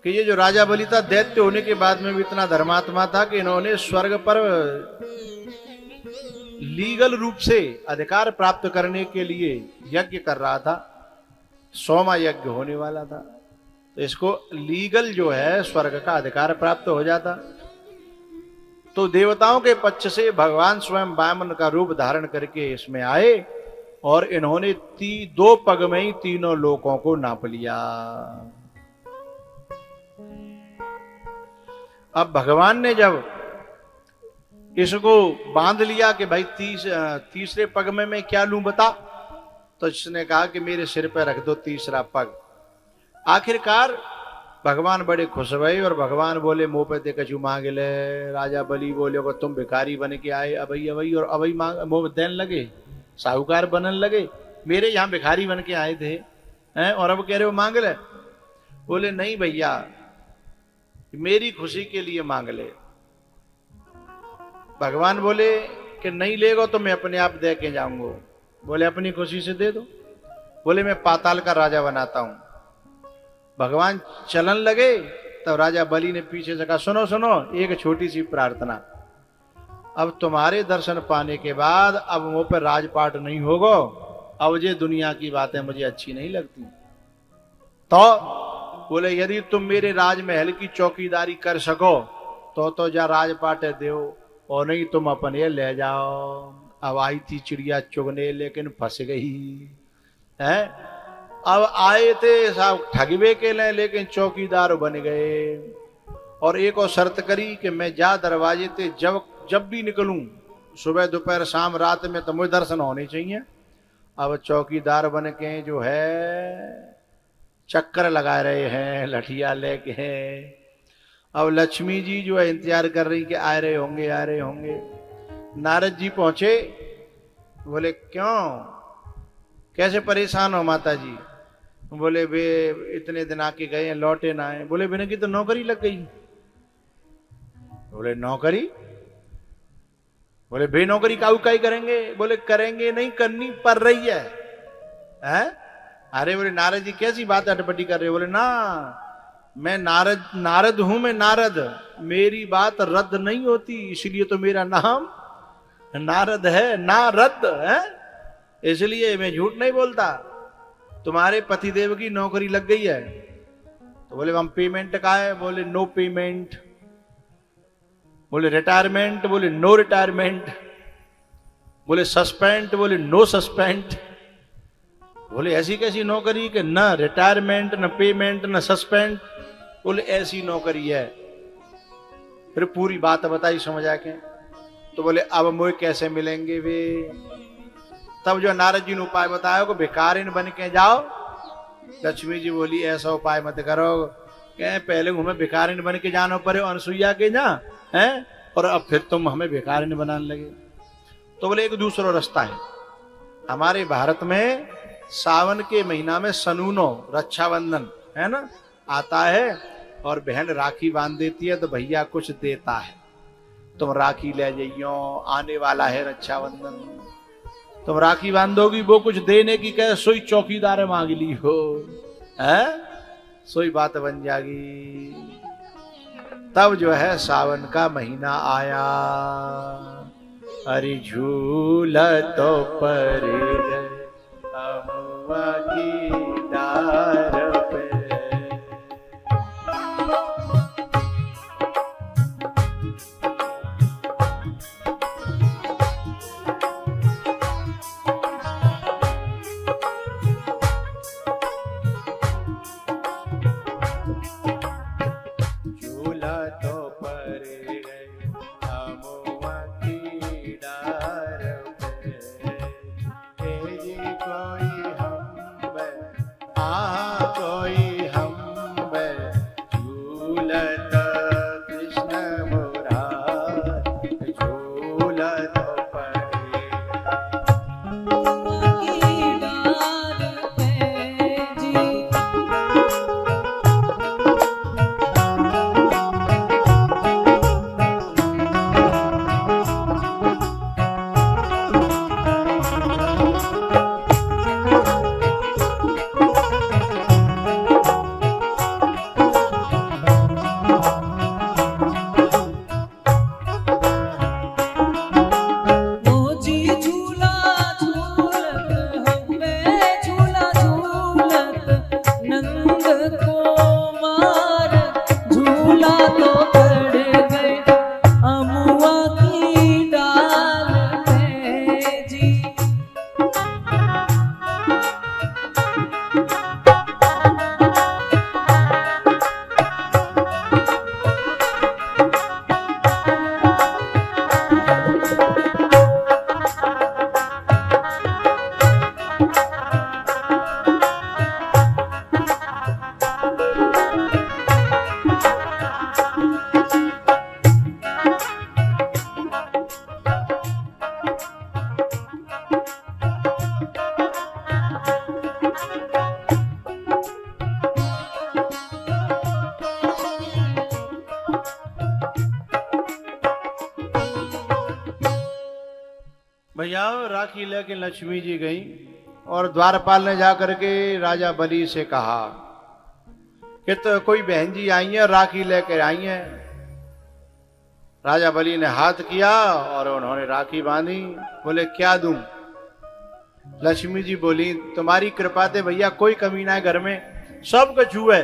कि ये जो राजा बलि था दैत्य होने के बाद में भी इतना धर्मात्मा था कि इन्होंने स्वर्ग पर लीगल रूप से अधिकार प्राप्त करने के लिए यज्ञ कर रहा था। 100वां यज्ञ होने वाला था, तो इसको लीगल जो है स्वर्ग का अधिकार प्राप्त हो जाता। तो देवताओं के पक्ष से भगवान स्वयं वामन का रूप धारण करके इसमें आए और इन्होंने 2 पग में ही तीनों लोकों को नाप लिया। अब भगवान ने जब इसको बांध लिया कि भाई तीसरे पग में मैं क्या लूं बता, तो इसने कहा कि मेरे सिर पर रख दो तीसरा पग। आखिरकार भगवान बड़े खुश भये और भगवान बोले मुंह पे दे कछु मांग ले। राजा बलि बोले को तुम भिखारी बन के आए, अभई अभई और अभई मांग मुंह देने लगे, साहूकार बनने लगे। मेरे यहाँ भिखारी बन के आए थे हैं और अब कह रहे हो मांग ले। बोले नहीं भैया, मेरी खुशी के लिए मांग ले। भगवान बोले कि नहीं लेगो तो मैं अपने आप दे के जाऊंगा। बोले अपनी खुशी से दे दो। बोले मैं पाताल का राजा बनाता हूं। भगवान चलन लगे तब राजा बलि ने पीछे से कहा सुनो सुनो, एक छोटी सी प्रार्थना। अब तुम्हारे दर्शन पाने के बाद अब मुंह पर राजपाट नहीं होगा, अब ये दुनिया की बातें मुझे अच्छी नहीं लगती। तो बोले यदि तुम मेरे राजमहल की चौकीदारी कर सको तो जा राजपाट दो, और नहीं तुम अपने ले जाओ। अब आई थी चिड़िया चुगने लेकिन फंस गई है। अब आए थे साहब ठगवे के लिए, लेकिन चौकीदार बन गए। और एक और शर्त करी कि मैं जा दरवाजे ते जब भी निकलूं, सुबह दोपहर शाम रात में तो मुझे दर्शन होने चाहिए। अब चौकीदार बन के जो है चक्कर लगा रहे हैं, लठिया लेके हैं। अब लक्ष्मी जी जो है इंतजार कर रही कि आ रहे होंगे आ रहे होंगे। नारद जी पहुंचे, बोले क्यों कैसे परेशान हो माता जी? बोले वे इतने दिन आके गए हैं लौटे ना आए। बोले बिना की तो नौकरी लग गई। बोले नौकरी? बोले बे नौकरी काऊ काई करेंगे? बोले करेंगे नहीं, करनी पड़ रही है। अरे बोले नारद जी कैसी बात अटपटी कर रहे हो? बोले ना मैं नारद हूं, मैं नारद, मेरी बात रद्द नहीं होती, इसलिए तो मेरा नाम नारद है, नारद है, इसलिए मैं झूठ नहीं बोलता। तुम्हारे पतिदेव की नौकरी लग गई है। तो बोले हम पेमेंट का है? बोले नो पेमेंट। बोले रिटायरमेंट? बोले नो रिटायरमेंट। बोले सस्पेंड? बोले नो सस्पेंड। बोले ऐसी कैसी नौकरी कि न रिटायरमेंट न पेमेंट न सस्पेंड? बोले ऐसी नौकरी है। फिर पूरी बात बताई समझा के। तो बोले अब मुझे कैसे मिलेंगे वे? तब जो नारद जी ने उपाय बताया को भिखारिन बन के जाओ। लक्ष्मी जी बोली ऐसा उपाय मत करो, कह पहले हमें भिखारिन बन के जाना पड़े अनसुईया के जा हैं, और अब फिर तुम हमें भिखारिन बनाने लगे। तो बोले एक दूसरा रास्ता है। हमारे भारत में सावन के महीना में सनूनो रक्षाबंधन है ना आता है, और बहन राखी बांध देती है तो भैया कुछ देता है। तुम राखी ले जाइयो, आने वाला है रक्षाबंधन, तुम राखी बांधोगी, वो कुछ देने की कहे सोई चौकीदार मांग ली हो है, सोई बात बन जाएगी। तब जो है सावन का महीना आया। अरे झूला तो पर गए अमुआ की डार पे। भैया राखी लेके लक्ष्मी जी गई और द्वारपाल ने जाकर के राजा बलि से कहा कि तो कोई बहन जी आई है, राखी लेकर आई है। राजा बलि ने हाथ किया और उन्होंने राखी बांधी। बोले क्या दूं? लक्ष्मी जी बोली तुम्हारी कृपा से भैया कोई कमी ना है घर में, सब कछु है।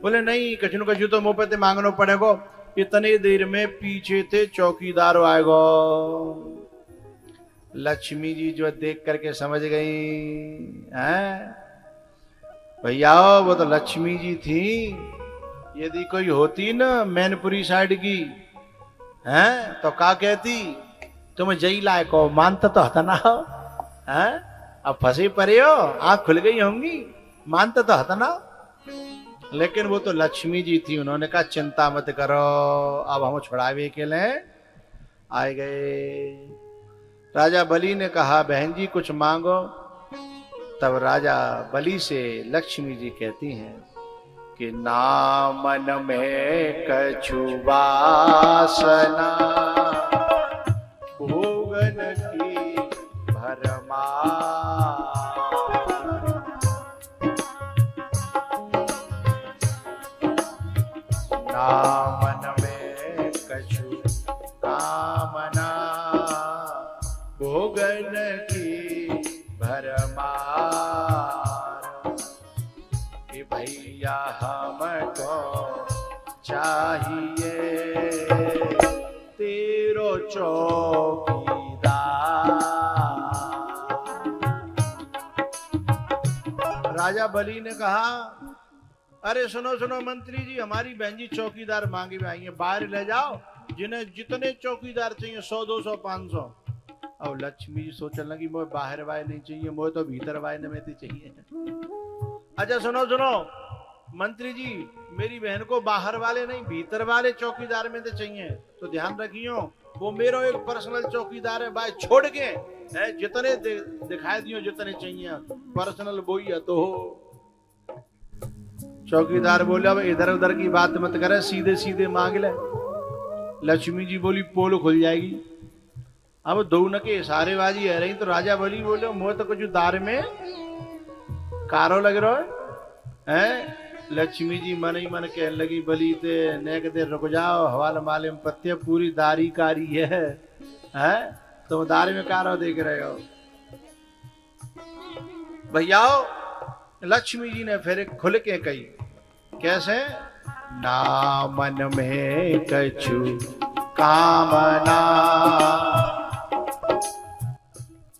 बोले नहीं कछु कछु तो मुंह पे मांगना पड़ेगा। इतने देर में पीछे थे चौकीदार आएगा। लक्ष्मी जी जो देख करके समझ गई हैं भैया वो तो लक्ष्मी जी थी, यदि कोई होती ना मैनपुरी साइड की हैं तो क्या कहती, तुम जई लायक हो, मानता तो हता ना हो हैं, अब फंसे पड़े हो, आंख खुल गई होंगी, मानता तो हता ना। लेकिन वो तो लक्ष्मी जी थी, उन्होंने कहा चिंता मत करो, अब हम छुड़ावे के लिए आए गए। राजा बलि ने कहा बहन जी कुछ मांगो। तब राजा बलि से लक्ष्मी जी कहती हैं कि ना मन में कछु वासना, भोगन की भरमा, ना मन में कछु कामना, भोगन की भरमार, कि भैया हमको चाहिए तेरो चौकीदार। राजा बलि ने कहा अरे सुनो सुनो मंत्री जी, हमारी बहन जी चौकीदार मांगे में आई है, बाहर ले जाओ, जिन्हें जितने चौकीदार चाहिए 100 200 500। अब लक्ष्मी जी सोचने लगी मोए बाहर वाले नहीं चाहिए, मोए तो भीतर वाले में चाहिए। अच्छा सुनो सुनो मंत्री जी, मेरी बहन को बाहर वाले नहीं भीतर वाले चौकीदार में तो चाहिए, तो ध्यान रखियो वो मेरा एक पर्सनल चौकीदार है भाई, छोड़ के है जितने दिखाई दियो जितने चाहिए, पर्सनल वो ही है। तो चौकीदार बोले अब इधर उधर की बात मत करे, सीधे सीधे मांग ले। लक्ष्मी जी बोली पोल खुल जाएगी। अब दोनों के इशारे बाजी है रही, तो राजा बलि बोले मोह तो कुछ दार में कारो लग रहा है। लक्ष्मी जी मन ही मन कहने लगी बलि ते नेक दे रुक जाओ, हवाल माले में पत्ते पूरी दारी कारी है तुम दार में कारो देख रहे हो। भैया लक्ष्मी जी ने फिर खुल के कही कैसे, ना मन में कछु कामना,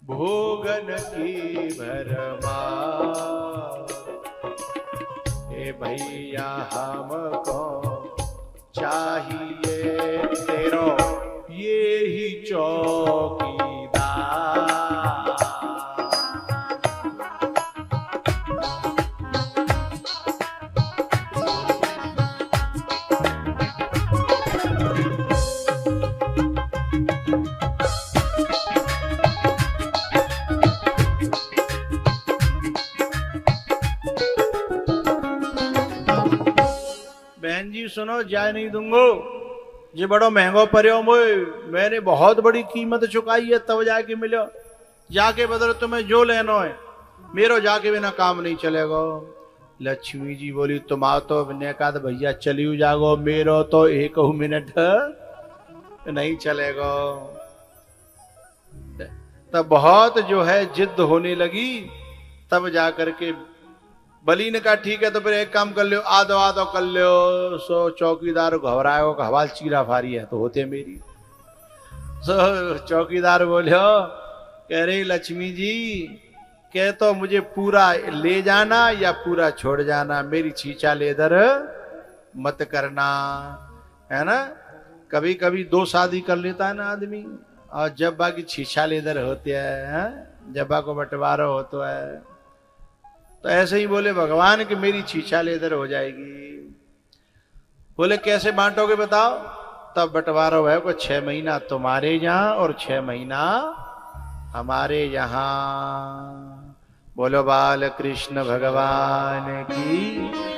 भोगन की भरमा, ए भैया हमको चाहिए तेरो ये ही चौकीदार। बहन जी सुनो, जाए नहीं दूंगो, ये बड़ो महंगो पर्यो मोए, मैंने बहुत बड़ी कीमत चुकाई है तब जाके मिलो, जाके बदलो तुम्हें जो लेना है, मेरो जाके बिना काम नहीं चलेगा। लक्ष्मी जी बोली तुम आओ तो ने कहा तो भैया चलियो जागो, मेरो तो एक मिनट नहीं चलेगा। तब बहुत जो है जिद होने लगी, तब जाकर के बलि ने कहा ठीक है तो फिर एक काम कर लो, आधो आधो कर लो। सो चौकीदार घबराए का हवाल चीरा फारी है तो होते मेरी। सो चौकीदार बोलो कह रही लक्ष्मी जी कह तो मुझे पूरा ले जाना या पूरा छोड़ जाना, मेरी छीछा लेदर मत करना, है ना। कभी कभी दो शादी कर लेता है ना आदमी, और जब बाकी छीछा लेदर होते है, जब को बंटवारा होता है, तो ऐसे ही बोले भगवान कि मेरी छीछा लेदर हो जाएगी। बोले कैसे बांटोगे बताओ। तब बंटवारा है को 6 महीना तुम्हारे यहाँ और 6 महीना हमारे यहाँ। बोलो बाल कृष्ण भगवान की।